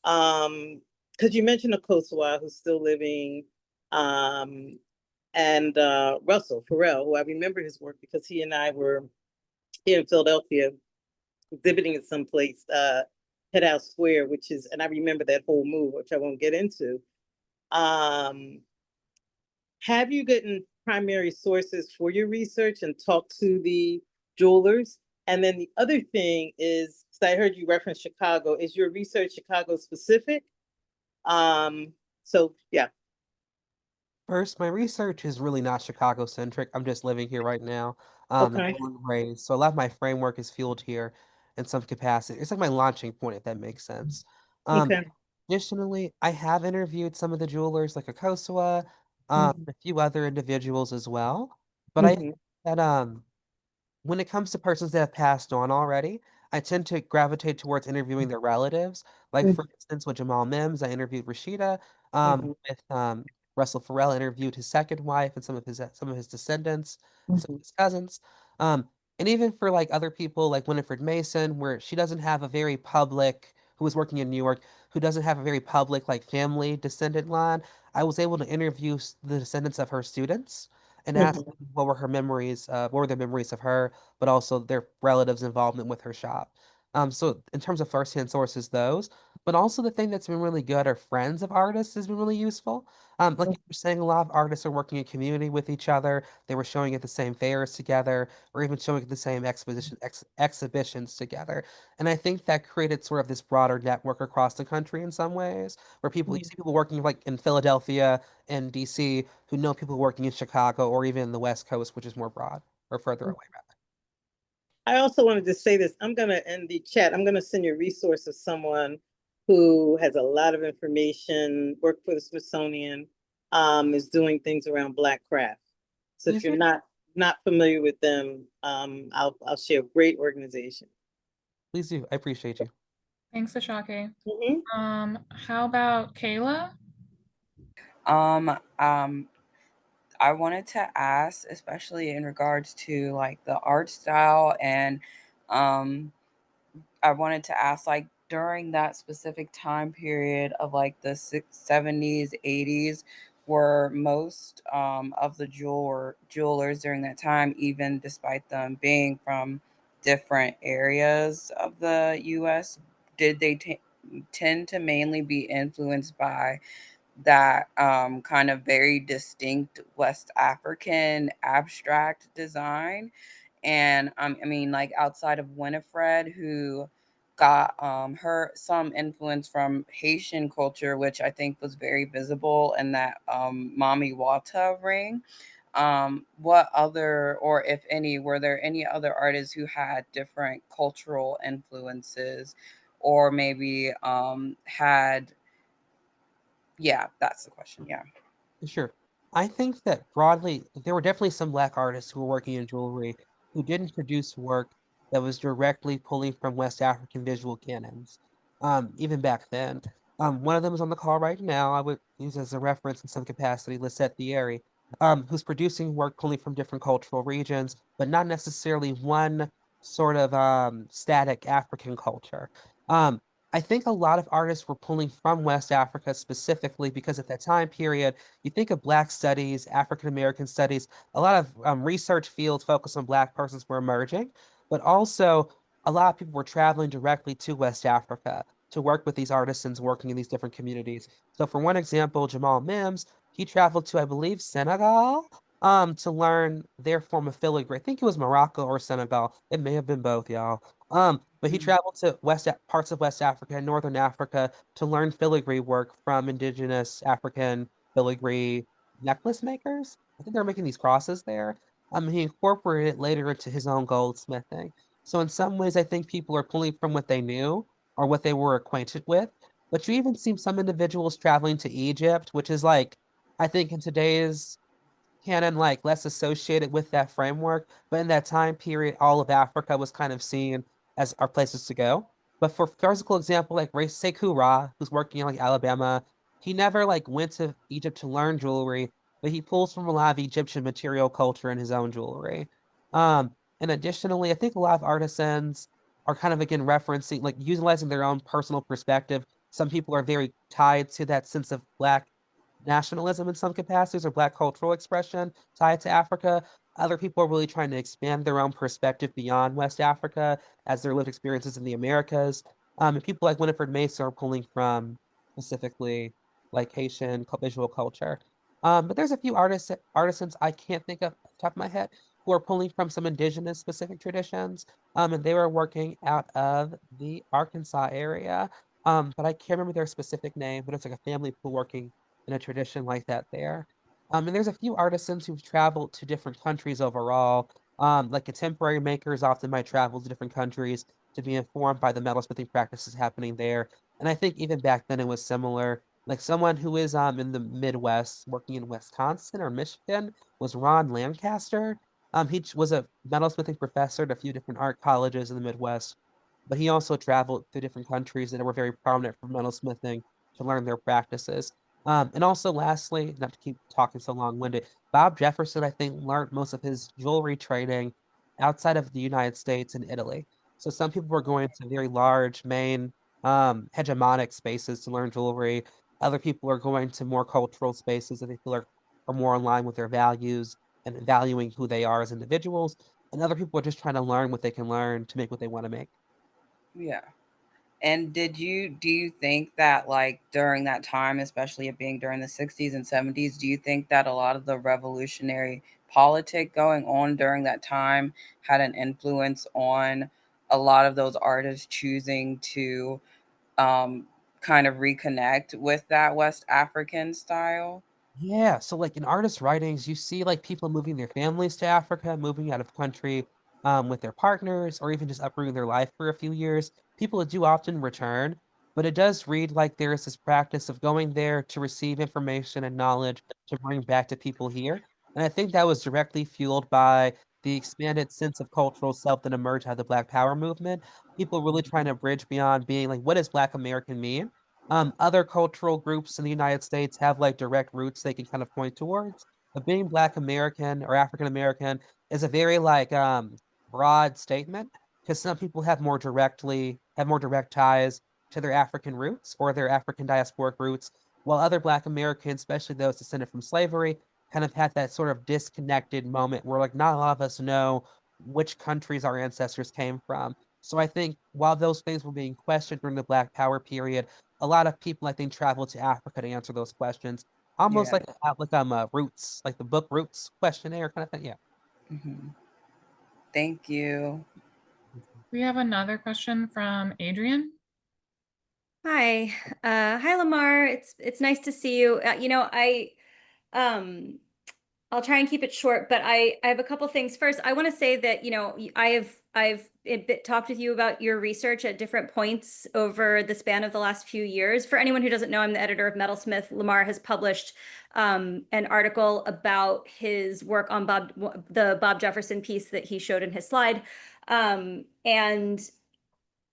Because you mentioned Okosawa, who's still living, um, and Russell Farrell, who I remember his work because he and I were here in Philadelphia exhibiting at some place, Head Out Square, which is, and I remember that whole move, which I won't get into. Have you gotten primary sources for your research and talked to the jewelers? And then the other thing is, because I heard you reference Chicago, is your research Chicago specific? So yeah. First, my research is really not Chicago centric. I'm just living here right now. And Okay. born and raised. So a lot of my framework is fueled here in some capacity. It's like my launching point, if that makes sense. Um, Okay. Additionally, I have interviewed some of the jewelers like Akosua, Mhm. a few other individuals as well. But I think Mhm. that when it comes to persons that have passed on already, I tend to gravitate towards interviewing their relatives. Like for instance, with Jamal Mims, I interviewed Rashida. Mhm. With Russell Farrell, interviewed his second wife and some of his descendants and some of Mhm. his cousins. Um, and even for like other people like Winifred Mason, where she doesn't have a very public, who was working in New York, who doesn't have a very public like family descendant line, I was able to interview the descendants of her students and ask Mhm. them what were her memories, what were their memories of her, but also their relatives' involvement with her shop. So in terms of firsthand sources, those, but also the thing that's been really good are friends of artists has been really useful. Like you were saying, a lot of artists are working in community with each other. They were showing at the same fairs together, or even showing at the same exhibitions together. And I think that created sort of this broader network across the country in some ways, where you Mhm. see people working like in Philadelphia and DC who know people working in Chicago or even the West Coast, which is more broad or further away. I also wanted to say this. I'm going to end the chat. I'm going to send you a resource of someone who has a lot of information, worked for the Smithsonian, is doing things around Black craft. So if Please you're do. not familiar with them, I'll share a great organization. Please do. I appreciate you. Thanks, Ashake. Mhm. How about Kayla? Um, um, I wanted to ask, especially in regards to like the art style, and um, I wanted to ask, like, during that specific time period of like the 70s, 80s, were most of the jewelers during that time, even despite them being from different areas of the U.S., did they tend to mainly be influenced by that kind of very distinct West African abstract design? And I mean, like outside of Winifred, who got her some influence from Haitian culture, which I think was very visible in that Mami Wata ring. What other, or if any, were there any other artists who had different cultural influences, or maybe had, yeah, that's the question. Yeah. Sure. I think that broadly, there were definitely some Black artists who were working in jewelry who didn't produce work that was directly pulling from West African visual canons, even back then. One of them is on the call right now. I would use as a reference in some capacity, Lisette Thierry, who's producing work pulling from different cultural regions, but not necessarily one sort of static African culture. Um, I think a lot of artists were pulling from West Africa specifically because at that time period, you think of Black studies, African American studies, a lot of research fields focused on Black persons were emerging, but also a lot of people were traveling directly to West Africa to work with these artisans working in these different communities. So, for one example, Jamal Mims, he traveled to, I believe, Senegal, to learn their form of filigree. I think it was Morocco or Senegal. It may have been both, y'all. But he traveled to parts of West Africa and Northern Africa to learn filigree work from indigenous African filigree necklace makers. I think they were making these crosses there. He incorporated it later into his own goldsmithing. So in some ways, I think people are pulling from what they knew or what they were acquainted with. But you even see some individuals traveling to Egypt, which is like, I think in today's canon like less associated with that framework, but in that time period, all of Africa was kind of seen as our places to go. But for physical example, like Ray Sekou Ra, who's working in like Alabama, he never like went to Egypt to learn jewelry, but he pulls from a lot of Egyptian material culture in his own jewelry. And additionally, I think a lot of artisans are kind of again referencing like utilizing their own personal perspective Some people are very tied to that sense of Black nationalism in some capacities or Black cultural expression tied to Africa. Other people are really trying to expand their own perspective beyond West Africa as their lived experiences in the Americas. And people like Winifred Mason are pulling from specifically like Haitian visual culture. But there's a few artisans I can't think of off the top of my head who are pulling from some indigenous specific traditions. And they were working out of the Arkansas area. But I can't remember their specific name, but it's like a family pool working in a tradition like that there. And there's a few artisans who've traveled to different countries overall. Like contemporary makers often might travel to different countries to be informed by the metalsmithing practices happening there. And I think even back then it was similar. Like someone who is in the Midwest working in Wisconsin or Michigan was Ron Lancaster. Was a metalsmithing professor at a few different art colleges in the Midwest, but he also traveled to different countries that were very prominent for metalsmithing to learn their practices. And also, lastly, not to keep talking so long-winded, Bob Jefferson, I think, learned most of his jewelry training outside of the United States and Italy. So some people were going to very large, main, hegemonic spaces to learn jewelry. Other people are going to more cultural spaces that they feel are more in line with their values and valuing who they are as individuals. And other people are just trying to learn what they can learn to make what they want to make. Yeah. And do you think that like during that time, especially it being during the 60s and 70s, do you think that a lot of the revolutionary politic going on during that time had an influence on a lot of those artists choosing to um, kind of reconnect with that West African style? Yeah, so like in artist writings, you see like people moving their families to Africa, moving out of country with their partners, or even just uprooting their life for a few years. People do often return, but it does read like there is this practice of going there to receive information and knowledge to bring back to people here. And I think that was directly fueled by the expanded sense of cultural self that emerged out of the Black Power movement. People really trying to bridge beyond being like, what does Black American mean? Other cultural groups in the United States have like direct roots they can kind of point towards. But being Black American or African American is a very like broad statement because some people have more direct ties to their African roots or their African diasporic roots, while other Black Americans, especially those descended from slavery, kind of had that sort of disconnected moment where like not a lot of us know which countries our ancestors came from. So I think while those things were being questioned during the Black Power period, a lot of people I think travel to Africa to answer those questions, almost Yeah. like Roots, like the book Roots questionnaire kind of thing. Yeah. Hmm. Thank you. We have another question from Adrian. Hi, hi Lamar. It's nice to see you. Um, I'll try and keep it short, but I have a couple things. First, I want to say that I've talked with you about your research at different points over the span of the last few years. For anyone who doesn't know, I'm the editor of Metalsmith. Lamar has published an article about his work on the Bob Jefferson piece that he showed in his slide, and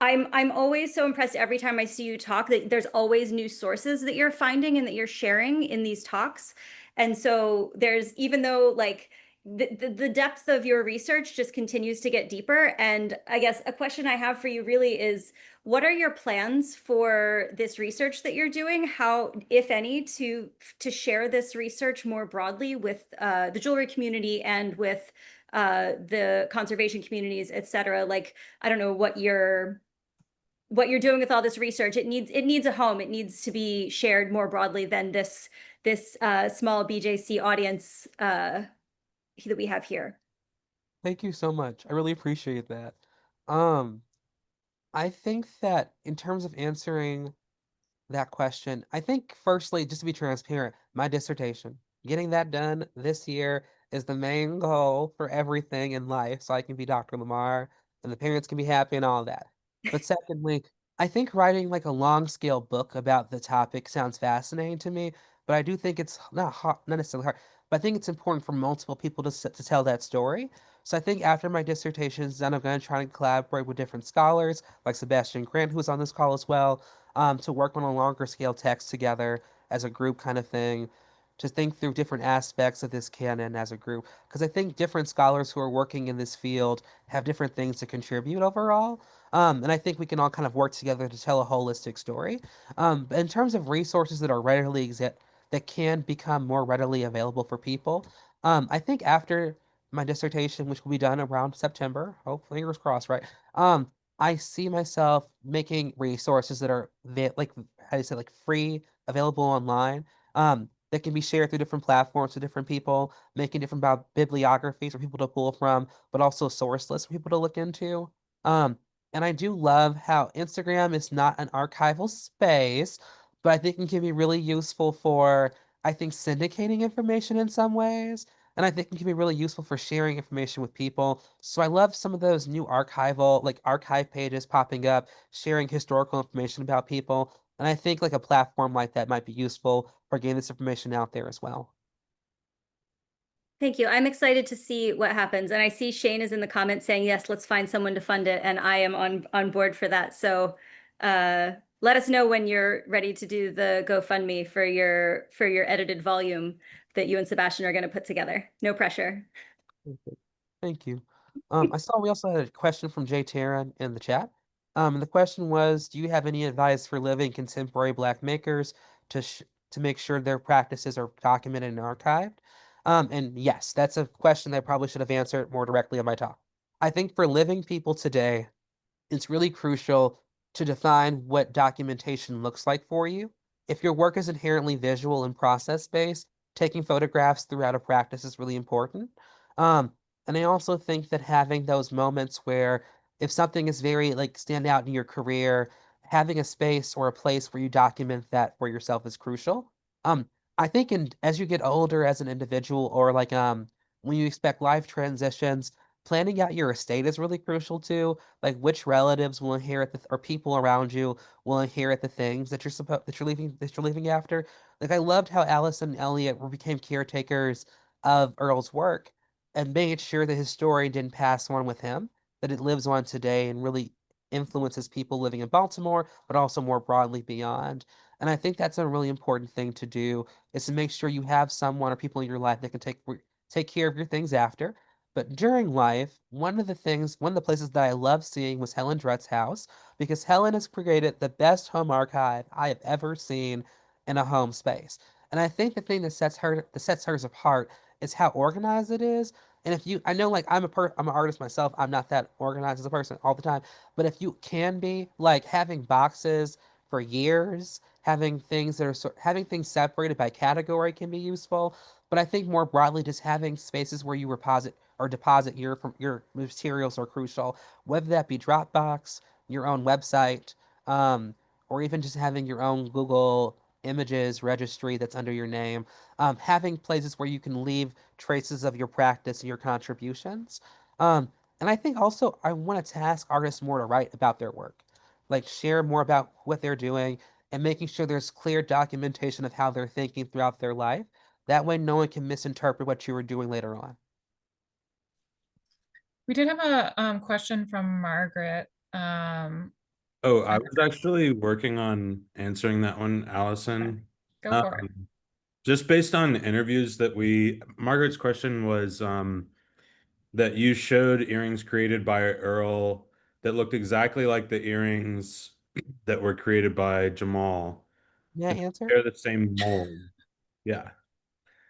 I'm always so impressed every time I see you talk that there's always new sources that you're finding and that you're sharing in these talks. And so there's, even though like the depth of your research just continues to get deeper. And I guess a question I have for you really is, what are your plans for this research that you're doing? How, if any, to share this research more broadly with the jewelry community and with the conservation communities, et cetera? Like, I don't know what you're doing with all this research. It needs a home. It needs to be shared more broadly than this small BJC audience that we have here. Thank you so much. I really appreciate that. Um, I think that in terms of answering that question, I think firstly, just to be transparent, my dissertation, getting that done this year is the main goal for everything in life, so I can be Dr. Lamar and the parents can be happy and all that. But secondly, I think writing like a long scale book about the topic sounds fascinating to me, but I do think it's not hard, not necessarily hard, but I think it's important for multiple people to tell that story. So I think after my dissertation is done, I'm going to try and collaborate with different scholars, like Sebastian Grant, who's on this call as well, to work on a longer scale text together as a group kind of thing, to think through different aspects of this canon as a group. Because I think different scholars who are working in this field have different things to contribute overall. And I think we can all kind of work together to tell a holistic story. But in terms of resources that are that can become more readily available for people, I think after my dissertation, which will be done around September, hopefully, fingers crossed, right? I see myself making resources that are like how do you say, like free, available online, that can be shared through different platforms to different people, making different bibliographies for people to pull from, but also source lists for people to look into. Um, and I do love how Instagram is not an archival space, but I think it can be really useful for, I think, syndicating information in some ways. And I think it can be really useful for sharing information with people. So I love some of those new archival, like archive pages popping up, sharing historical information about people. And I think like a platform like that might be useful for getting this information out there as well. Thank you. I'm excited to see what happens. And I see Shane is in the comments saying, yes, let's find someone to fund it. And I am on board for that. So let us know when you're ready to do the GoFundMe for your edited volume that you and Sebastian are going to put together. No pressure. Okay. Thank you. I saw we also had a question from Jay Taran in the chat. And the question was, do you have any advice for living contemporary Black makers to make sure their practices are documented and archived? And yes, that's a question that I probably should have answered more directly in my talk. I think for living people today, it's really crucial to define what documentation looks like for you. If your work is inherently visual and process-based, taking photographs throughout a practice is really important. Um, and I also think that having those moments where if something is very like stand out in your career, having a space or a place where you document that for yourself is crucial. Um, I think as you get older as an individual or like when you expect life transitions, planning out your estate is really crucial too, like which relatives will inherit or people around you will inherit the things that you're leaving after. Like I loved how Allison and Elliot became caretakers of Earl's work and made sure that his story didn't pass on with him, that it lives on today and really influences people living in Baltimore, but also more broadly beyond. And I think that's a really important thing to do is to make sure you have someone or people in your life that can take care of your things after. But during life, one of the places that I love seeing was Helen Drutt's house because Helen has created the best home archive I have ever seen in a home space. And I think the thing that sets hers apart is how organized it is. And if you, I know like I'm an artist myself. I'm not that organized as a person all the time. But if you can be like having boxes for years, having things separated by category can be useful. But I think more broadly, just having spaces where you deposit your materials are crucial, whether that be Dropbox, your own website, um, or even just having your own Google Images registry that's under your name. Having places where you can leave traces of your practice and your contributions. And I think also I want to task artists more to write about their work, like share more about what they're doing and making sure there's clear documentation of how they're thinking throughout their life. That way, no one can misinterpret what you were doing later on. We did have a question from Margaret. Oh, I was actually working on answering that one, Allison. Go for it. Just based on interviews Margaret's question was that you showed earrings created by Earl that looked exactly like the earrings that were created by Jamal. May I answer? They're the same mold. Yeah.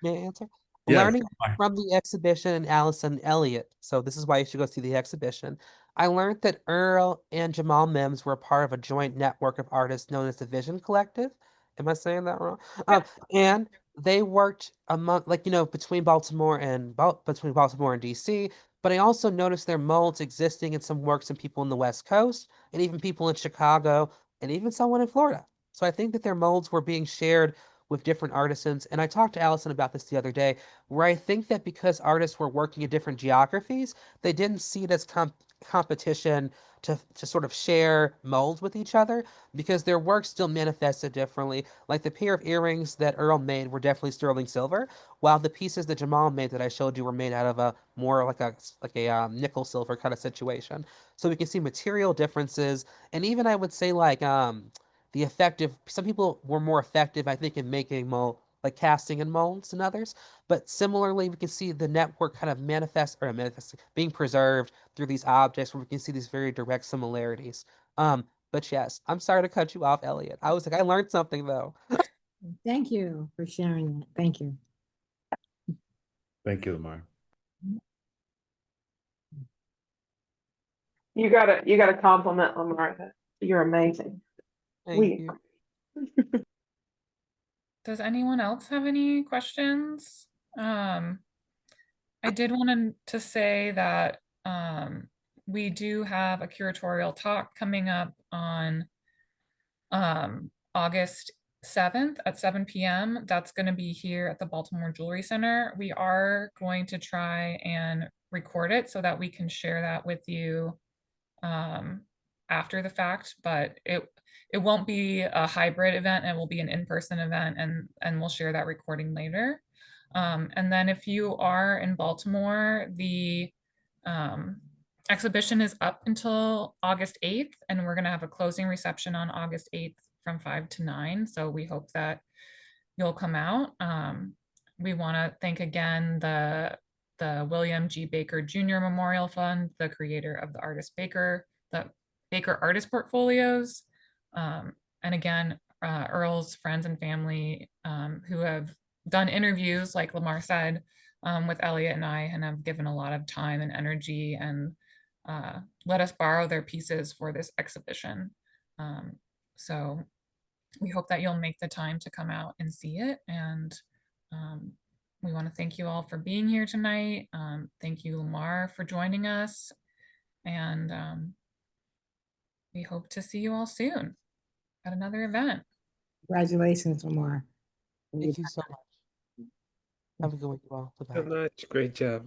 May I answer? Yes. Learning from the exhibition and Allison Elliott, so this is why you should go see the exhibition. I learned that Earl and Jamal Mims were part of a joint network of artists known as the Vision Collective. Am I saying that wrong? And they worked among, like, between Baltimore and DC. But I also noticed their molds existing in some works in people in the West Coast, and even people in Chicago, and even someone in Florida. So I think that their molds were being shared with different artisans. And I talked to Allison about this the other day, where I think that because artists were working in different geographies, they didn't see it as competition to sort of share molds with each other because their work still manifested differently. Like the pair of earrings that Earl made were definitely sterling silver, while the pieces that Jamal made that I showed you were made out of a more like a nickel silver kind of situation. So we can see material differences, and even I would say like the effective some people were more effective I think in making like casting and molds and others. But similarly, we can see the network kind of being preserved through these objects where we can see these very direct similarities. But yes, I'm sorry to cut you off, Elliot. I was like, I learned something though. Thank you for sharing that. Thank you. Thank you, Lamar. You gotta compliment Lamar. You're amazing. Thank you. Does anyone else have any questions? I did want to say that we do have a curatorial talk coming up on August 7th at 7 p.m. That's going to be here at the Baltimore Jewelry Center. We are going to try and record it so that we can share that with you after the fact, but it won't be a hybrid event. It will be an in-person event, and we'll share that recording later. And then if you are in Baltimore, the exhibition is up until August 8th, and we're going to have a closing reception on August 8th from 5 to 9. So we hope that you'll come out. We want to thank again the William G. Baker Jr. Memorial Fund, the creator of the the Baker Artist Portfolios. And again, Earl's friends and family who have done interviews, like Lamar said, with Elliot and I, and have given a lot of time and energy and let us borrow their pieces for this exhibition. So we hope that you'll make the time to come out and see it. And we want to thank you all for being here tonight. Thank you, Lamar, for joining us. And we hope to see you all soon at another event. Congratulations, Lamar. Thank you so much. Have a good one, you all. Bye-bye. So much. Great job.